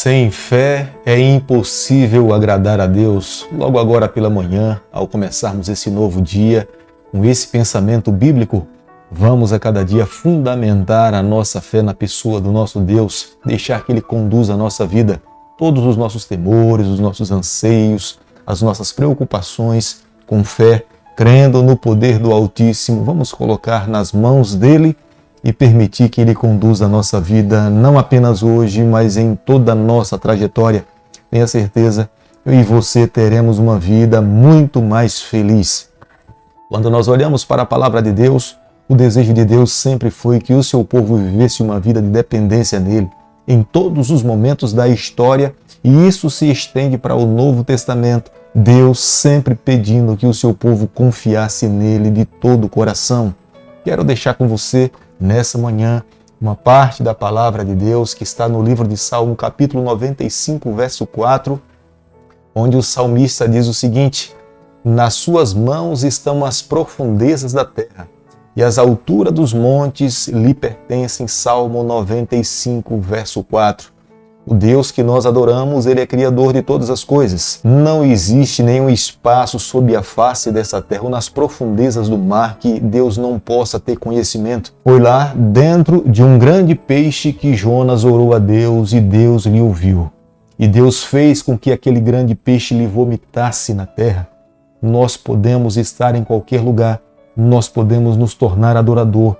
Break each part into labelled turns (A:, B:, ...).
A: Sem fé é impossível agradar a Deus. Logo agora pela manhã, ao começarmos esse novo dia, com esse pensamento bíblico, vamos a cada dia fundamentar a nossa fé na pessoa do nosso Deus, deixar que Ele conduza a nossa vida, todos os nossos temores, os nossos anseios, as nossas preocupações, com fé, crendo no poder do Altíssimo, vamos colocar nas mãos dEle e permitir que Ele conduza a nossa vida, não apenas hoje, mas em toda a nossa trajetória. Tenha certeza, eu e você teremos uma vida muito mais feliz. Quando nós olhamos para a palavra de Deus, o desejo de Deus sempre foi que o seu povo vivesse uma vida de dependência nele, em todos os momentos da história, e isso se estende para o Novo Testamento. Deus sempre pedindo que o seu povo confiasse nele de todo o coração. Quero deixar com você, nessa manhã, uma parte da palavra de Deus que está no livro de Salmo, capítulo 95, verso 4, onde o salmista diz o seguinte: nas suas mãos estão as profundezas da terra, e as alturas dos montes lhe pertencem. Salmo 95, verso 4. O Deus que nós adoramos, Ele é criador de todas as coisas. Não existe nenhum espaço sob a face dessa terra ou nas profundezas do mar que Deus não possa ter conhecimento. Foi lá dentro de um grande peixe que Jonas orou a Deus e Deus lhe ouviu. E Deus fez com que aquele grande peixe lhe vomitasse na terra. Nós podemos estar em qualquer lugar, nós podemos nos tornar adorador,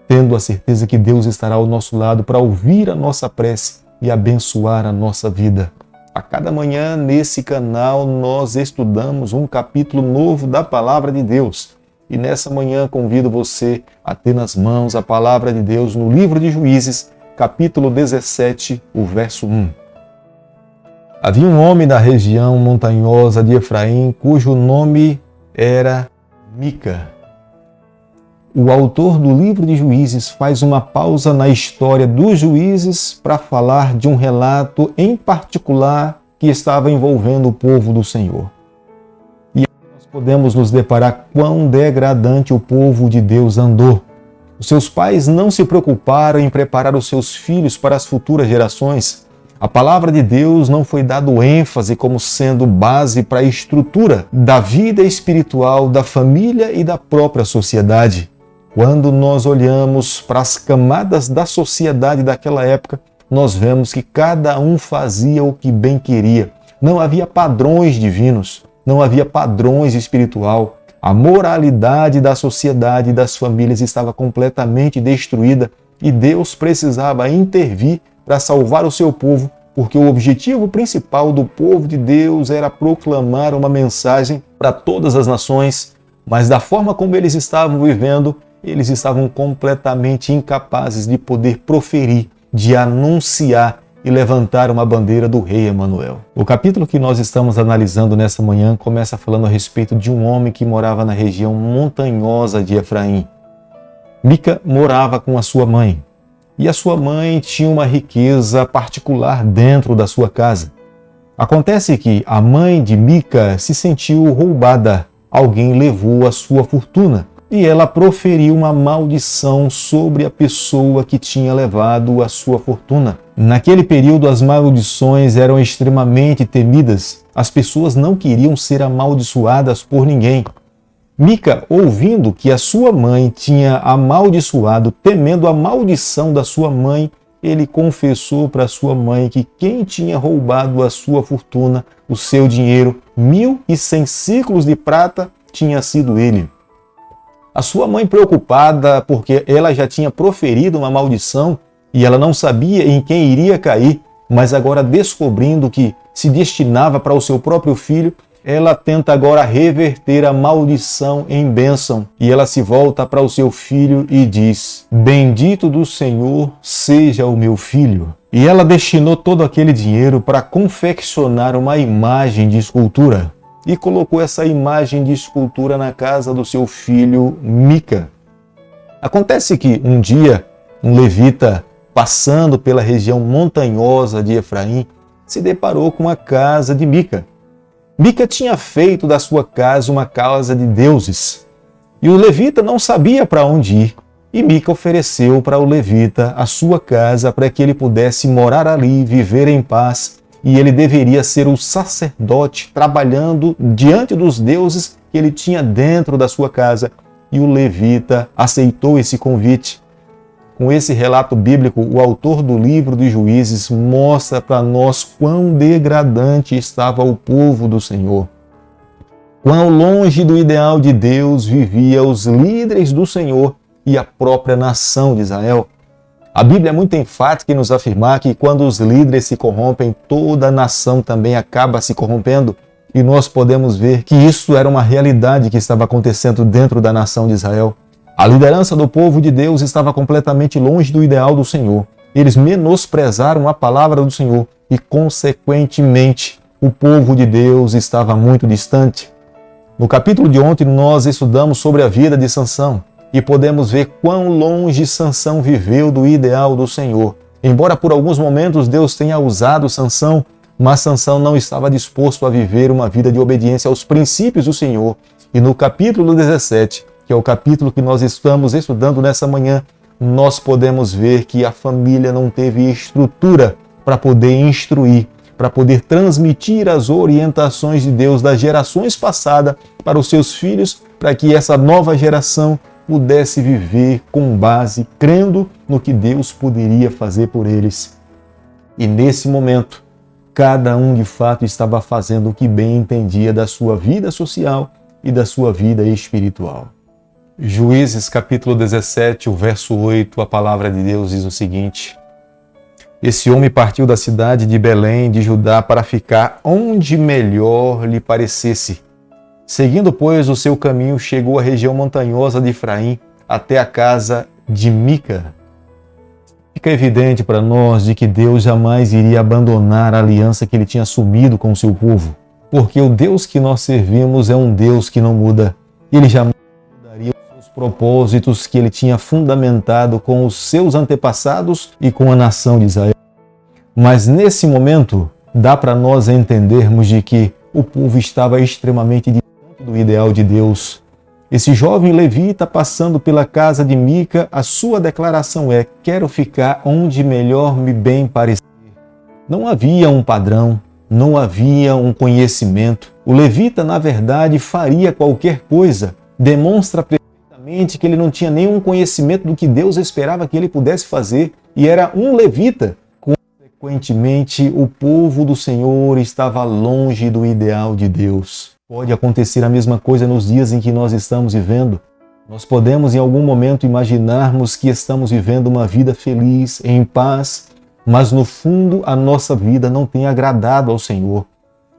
A: tendo a certeza que Deus estará ao nosso lado para ouvir a nossa prece e abençoar a nossa vida. A cada manhã, nesse canal, nós estudamos um capítulo novo da Palavra de Deus. E nessa manhã convido você a ter nas mãos a Palavra de Deus no livro de Juízes, capítulo 17, o verso 1. Havia um homem da região montanhosa de Efraim, cujo nome era Mica. O autor do livro de Juízes faz uma pausa na história dos juízes para falar de um relato em particular que estava envolvendo o povo do Senhor. E nós podemos nos deparar quão degradante o povo de Deus andou. Os seus pais não se preocuparam em preparar os seus filhos para as futuras gerações. A palavra de Deus não foi dado ênfase como sendo base para a estrutura da vida espiritual, da família e da própria sociedade. Quando nós olhamos para as camadas da sociedade daquela época, nós vemos que cada um fazia o que bem queria. Não havia padrões divinos, não havia padrões espiritual. A moralidade da sociedade e das famílias estava completamente destruída e Deus precisava intervir para salvar o seu povo, porque o objetivo principal do povo de Deus era proclamar uma mensagem para todas as nações, mas da forma como eles estavam vivendo, eles estavam completamente incapazes de poder proferir, de anunciar e levantar uma bandeira do rei Emanuel. O capítulo que nós estamos analisando nessa manhã começa falando a respeito de um homem que morava na região montanhosa de Efraim. Mica morava com a sua mãe, e a sua mãe tinha uma riqueza particular dentro da sua casa. Acontece que a mãe de Mica se sentiu roubada. Alguém levou a sua fortuna. E ela proferiu uma maldição sobre a pessoa que tinha levado a sua fortuna. Naquele período, as maldições eram extremamente temidas. As pessoas não queriam ser amaldiçoadas por ninguém. Mica, ouvindo que a sua mãe tinha amaldiçoado, temendo a maldição da sua mãe, ele confessou para sua mãe que quem tinha roubado a sua fortuna, o seu dinheiro, 1.100 ciclos de prata, tinha sido ele. A sua mãe, preocupada porque ela já tinha proferido uma maldição e ela não sabia em quem iria cair, mas agora descobrindo que se destinava para o seu próprio filho, ela tenta agora reverter a maldição em bênção. E ela se volta para o seu filho e diz: bendito do Senhor seja o meu filho. E ela destinou todo aquele dinheiro para confeccionar uma imagem de escultura. E colocou essa imagem de escultura na casa do seu filho Mica. Acontece que um dia, um levita, passando pela região montanhosa de Efraim, se deparou com a casa de Mica. Mica tinha feito da sua casa uma casa de deuses. E o levita não sabia para onde ir. E Mica ofereceu para o levita a sua casa para que ele pudesse morar ali, viver em paz, e ele deveria ser o sacerdote trabalhando diante dos deuses que ele tinha dentro da sua casa. E o levita aceitou esse convite. Com esse relato bíblico, o autor do livro dos Juízes mostra para nós quão degradante estava o povo do Senhor. Quão longe do ideal de Deus vivia os líderes do Senhor e a própria nação de Israel. A Bíblia é muito enfática em nos afirmar que quando os líderes se corrompem, toda a nação também acaba se corrompendo. E nós podemos ver que isso era uma realidade que estava acontecendo dentro da nação de Israel. A liderança do povo de Deus estava completamente longe do ideal do Senhor. Eles menosprezaram a palavra do Senhor e, consequentemente, o povo de Deus estava muito distante. No capítulo de ontem, nós estudamos sobre a vida de Sansão e podemos ver quão longe Sansão viveu do ideal do Senhor. Embora por alguns momentos Deus tenha usado Sansão, mas Sansão não estava disposto a viver uma vida de obediência aos princípios do Senhor. E no capítulo 17, que é o capítulo que nós estamos estudando nessa manhã, nós podemos ver que a família não teve estrutura para poder instruir, para poder transmitir as orientações de Deus das gerações passadas para os seus filhos, para que essa nova geração pudesse viver com base, crendo no que Deus poderia fazer por eles. E nesse momento, cada um de fato estava fazendo o que bem entendia da sua vida social e da sua vida espiritual. Juízes capítulo 17, o verso 8, a palavra de Deus diz o seguinte: Esse homem partiu da cidade de Belém de Judá para ficar onde melhor lhe parecesse. Seguindo, pois, o seu caminho, chegou à região montanhosa de Efraim, até a casa de Mica. Fica evidente para nós de que Deus jamais iria abandonar a aliança que ele tinha assumido com o seu povo, porque o Deus que nós servimos é um Deus que não muda. Ele jamais mudaria os seus propósitos que ele tinha fundamentado com os seus antepassados e com a nação de Israel. Mas nesse momento, dá para nós entendermos de que o povo estava extremamente distante do ideal de Deus. Esse jovem levita passando pela casa de Mica, a sua declaração é: quero ficar onde melhor me bem parecer. Não havia um padrão, não havia um conhecimento. O levita, na verdade, faria qualquer coisa. Demonstra perfeitamente que ele não tinha nenhum conhecimento do que Deus esperava que ele pudesse fazer. E era um levita. Consequentemente, o povo do Senhor estava longe do ideal de Deus. Pode acontecer a mesma coisa nos dias em que nós estamos vivendo. Nós podemos em algum momento imaginarmos que estamos vivendo uma vida feliz, em paz, mas no fundo a nossa vida não tem agradado ao Senhor.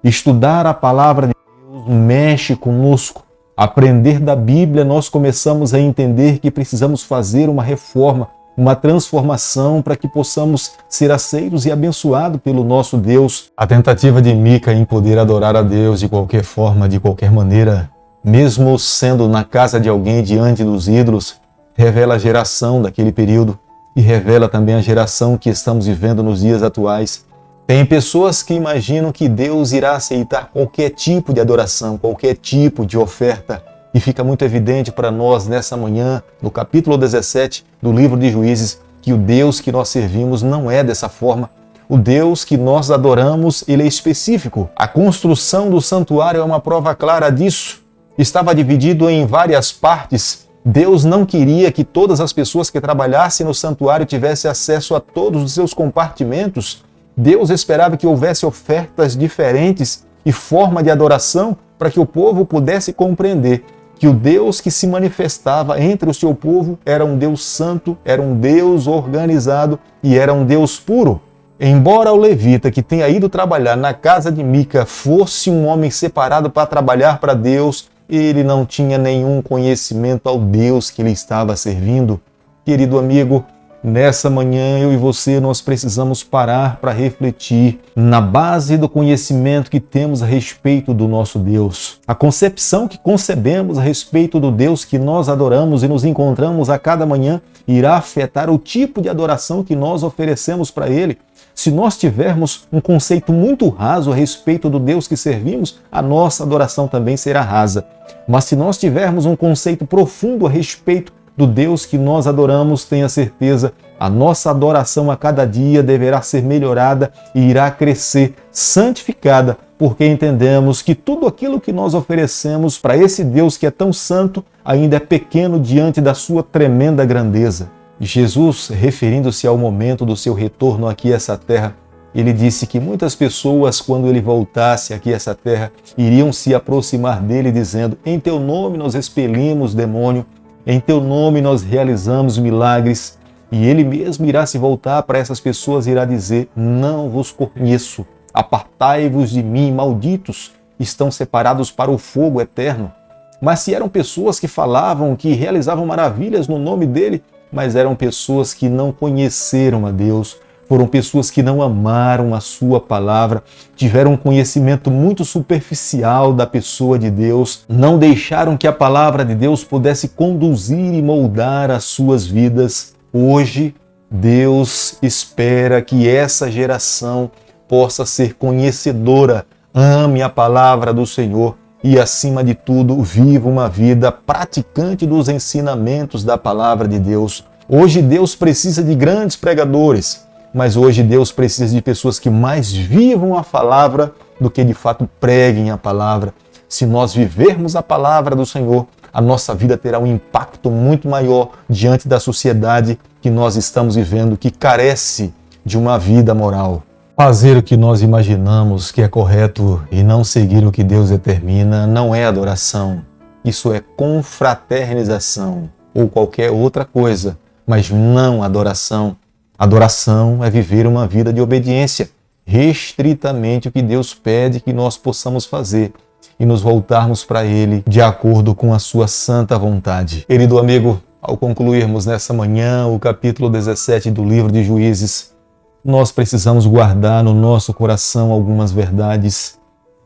A: Estudar a palavra de Deus mexe conosco. Aprender da Bíblia, nós começamos a entender que precisamos fazer uma reforma, uma transformação para que possamos ser aceitos e abençoados pelo nosso Deus. A tentativa de Mica em poder adorar a Deus de qualquer forma, de qualquer maneira, mesmo sendo na casa de alguém diante dos ídolos, revela a geração daquele período e revela também a geração que estamos vivendo nos dias atuais. Tem pessoas que imaginam que Deus irá aceitar qualquer tipo de adoração, qualquer tipo de oferta. E fica muito evidente para nós nessa manhã, no capítulo 17 do livro de Juízes, que o Deus que nós servimos não é dessa forma. O Deus que nós adoramos, ele é específico. A construção do santuário é uma prova clara disso. Estava dividido em várias partes. Deus não queria que todas as pessoas que trabalhassem no santuário tivessem acesso a todos os seus compartimentos. Deus esperava que houvesse ofertas diferentes e forma de adoração para que o povo pudesse compreender que o Deus que se manifestava entre o seu povo era um Deus santo, era um Deus organizado e era um Deus puro. Embora o levita que tenha ido trabalhar na casa de Mica fosse um homem separado para trabalhar para Deus, ele não tinha nenhum conhecimento ao Deus que ele estava servindo. Querido amigo, nessa manhã eu e você nós precisamos parar para refletir na base do conhecimento que temos a respeito do nosso Deus. A concepção que concebemos a respeito do Deus que nós adoramos e nos encontramos a cada manhã irá afetar o tipo de adoração que nós oferecemos para Ele. Se nós tivermos um conceito muito raso a respeito do Deus que servimos, a nossa adoração também será rasa. Mas se nós tivermos um conceito profundo a respeito do Deus que nós adoramos, tenha certeza, a nossa adoração a cada dia deverá ser melhorada e irá crescer, santificada, porque entendemos que tudo aquilo que nós oferecemos para esse Deus que é tão santo ainda é pequeno diante da sua tremenda grandeza. Jesus, referindo-se ao momento do seu retorno aqui a essa terra, ele disse que muitas pessoas, quando ele voltasse aqui a essa terra, iriam se aproximar dele dizendo: em teu nome nós expelimos demônio, em teu nome nós realizamos milagres. E ele mesmo irá se voltar para essas pessoas e irá dizer: não vos conheço, apartai-vos de mim, malditos, estão separados para o fogo eterno. Mas se eram pessoas que falavam, que realizavam maravilhas no nome dele, mas eram pessoas que não conheceram a Deus, foram pessoas que não amaram a sua palavra, tiveram um conhecimento muito superficial da pessoa de Deus, não deixaram que a palavra de Deus pudesse conduzir e moldar as suas vidas. Hoje, Deus espera que essa geração possa ser conhecedora, ame a palavra do Senhor e, acima de tudo, viva uma vida praticante dos ensinamentos da palavra de Deus. Hoje Deus precisa de grandes pregadores, mas hoje Deus precisa de pessoas que mais vivam a palavra do que de fato preguem a palavra. Se nós vivermos a palavra do Senhor, a nossa vida terá um impacto muito maior diante da sociedade que nós estamos vivendo, que carece de uma vida moral. Fazer o que nós imaginamos que é correto e não seguir o que Deus determina não é adoração. Isso é confraternização ou qualquer outra coisa, mas não adoração. Adoração é viver uma vida de obediência, restritamente o que Deus pede que nós possamos fazer e nos voltarmos para Ele de acordo com a sua santa vontade. Querido amigo, ao concluirmos nessa manhã o capítulo 17 do livro de Juízes, nós precisamos guardar no nosso coração algumas verdades.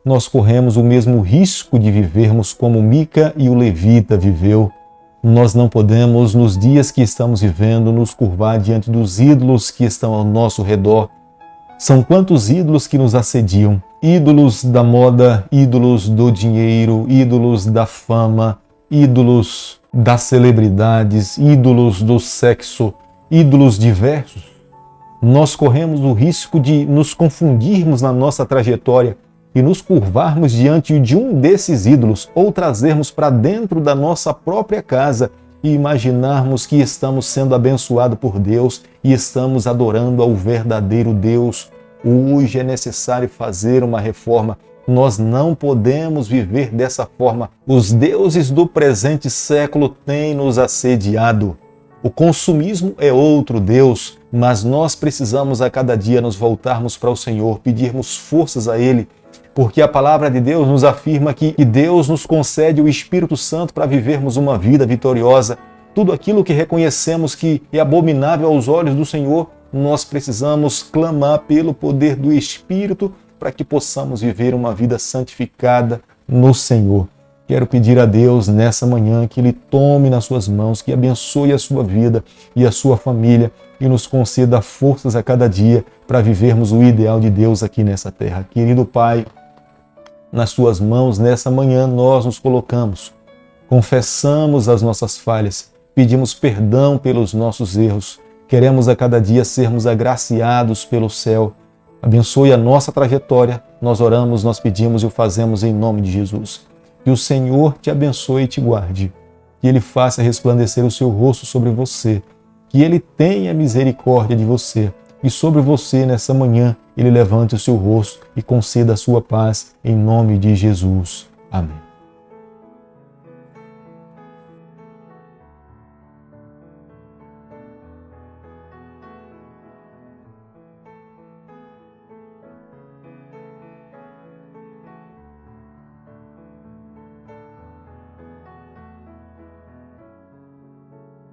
A: Nós corremos o mesmo risco de vivermos como Mica e o levita viveu. Nós não podemos, nos dias que estamos vivendo, nos curvar diante dos ídolos que estão ao nosso redor. São quantos ídolos que nos assediam? Ídolos da moda, ídolos do dinheiro, ídolos da fama, ídolos das celebridades, ídolos do sexo, ídolos diversos. Nós corremos o risco de nos confundirmos na nossa trajetória e nos curvarmos diante de um desses ídolos ou trazermos para dentro da nossa própria casa e imaginarmos que estamos sendo abençoados por Deus e estamos adorando ao verdadeiro Deus. Hoje é necessário fazer uma reforma. Nós não podemos viver dessa forma. Os deuses do presente século têm nos assediado. O consumismo é outro Deus, mas nós precisamos a cada dia nos voltarmos para o Senhor, pedirmos forças a Ele, porque a palavra de Deus nos afirma que Deus nos concede o Espírito Santo para vivermos uma vida vitoriosa. Tudo aquilo que reconhecemos que é abominável aos olhos do Senhor, nós precisamos clamar pelo poder do Espírito para que possamos viver uma vida santificada no Senhor. Quero pedir a Deus nessa manhã que Ele tome nas suas mãos, que abençoe a sua vida e a sua família e nos conceda forças a cada dia para vivermos o ideal de Deus aqui nessa terra. Querido Pai, nas suas mãos nessa manhã nós nos colocamos, confessamos as nossas falhas, pedimos perdão pelos nossos erros, queremos a cada dia sermos agraciados pelo céu. Abençoe a nossa trajetória, nós oramos, nós pedimos e o fazemos em nome de Jesus. Que o Senhor te abençoe e te guarde, que Ele faça resplandecer o seu rosto sobre você, que Ele tenha misericórdia de você e sobre você nessa manhã Ele levante o seu rosto e conceda a sua paz em nome de Jesus. Amém.